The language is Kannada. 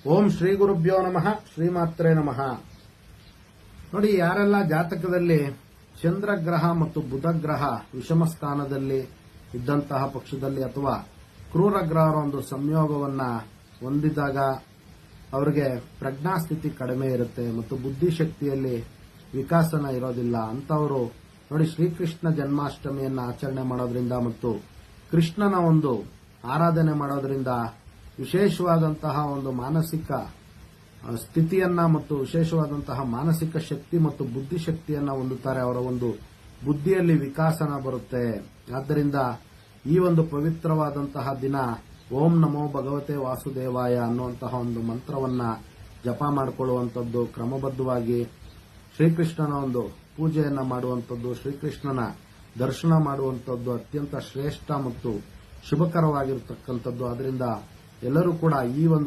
ಓಂ ಶ್ರೀ ಗುರುಭ್ಯೋ ನಮಃ, ಶ್ರೀಮಾತ್ರೇ ನಮಃ. ನೋಡಿ, ಯಾರೆಲ್ಲ ಜಾತಕದಲ್ಲಿ ಚಂದ್ರಗ್ರಹ ಮತ್ತು ಬುಧ ಗ್ರಹ ವಿಷಮ ಸ್ಥಾನದಲ್ಲಿ ಇದ್ದಂತಹ ಪಕ್ಷದಲ್ಲಿ ಅಥವಾ ಕ್ರೂರ ಗ್ರಹರ ಒಂದು ಸಂಯೋಗವನ್ನ ಹೊಂದಿದಾಗ ಅವರಿಗೆ ಪ್ರಜ್ಞಾಸ್ಥಿತಿ ಕಡಿಮೆ ಇರುತ್ತೆ ಮತ್ತು ಬುದ್ಧಿಶಕ್ತಿಯಲ್ಲಿ ವಿಕಾಸನ ಇರೋದಿಲ್ಲ ಅಂತವರು ನೋಡಿ, ಶ್ರೀಕೃಷ್ಣ ಜನ್ಮಾಷ್ಟಮಿಯನ್ನ ಆಚರಣೆ ಮಾಡೋದ್ರಿಂದ ಮತ್ತು ಕೃಷ್ಣನ ಒಂದು ಆರಾಧನೆ ಮಾಡೋದ್ರಿಂದ ವಿಶೇಷವಾದಂತಹ ಒಂದು ಮಾನಸಿಕ ಸ್ಥಿತಿಯನ್ನ ಮತ್ತು ವಿಶೇಷವಾದಂತಹ ಮಾನಸಿಕ ಶಕ್ತಿ ಮತ್ತು ಬುದ್ಧಿಶಕ್ತಿಯನ್ನ ಹೊಂದುತ್ತಾರೆ. ಅವರ ಒಂದು ಬುದ್ಧಿಯಲ್ಲಿ ವಿಕಾಸನ ಬರುತ್ತೆ. ಆದ್ದರಿಂದ ಈ ಒಂದು ಪವಿತ್ರವಾದಂತಹ ದಿನ ಓಂ ನಮೋ ಭಗವತೆ ವಾಸುದೇವಾಯ ಅನ್ನುವಂತಹ ಒಂದು ಮಂತ್ರವನ್ನ ಜಪ ಮಾಡಿಕೊಳ್ಳುವಂಥದ್ದು, ಕ್ರಮಬದ್ಧವಾಗಿ ಶ್ರೀಕೃಷ್ಣನ ಒಂದು ಪೂಜೆಯನ್ನ ಮಾಡುವಂಥದ್ದು, ಶ್ರೀಕೃಷ್ಣನ ದರ್ಶನ ಮಾಡುವಂಥದ್ದು ಅತ್ಯಂತ ಶ್ರೇಷ್ಠ ಮತ್ತು ಶುಭಕರವಾಗಿರತಕ್ಕಂಥದ್ದು. ಅದರಿಂದ ಎಲ್ಲರೂ ಕೂಡ ಈ ಒಂದು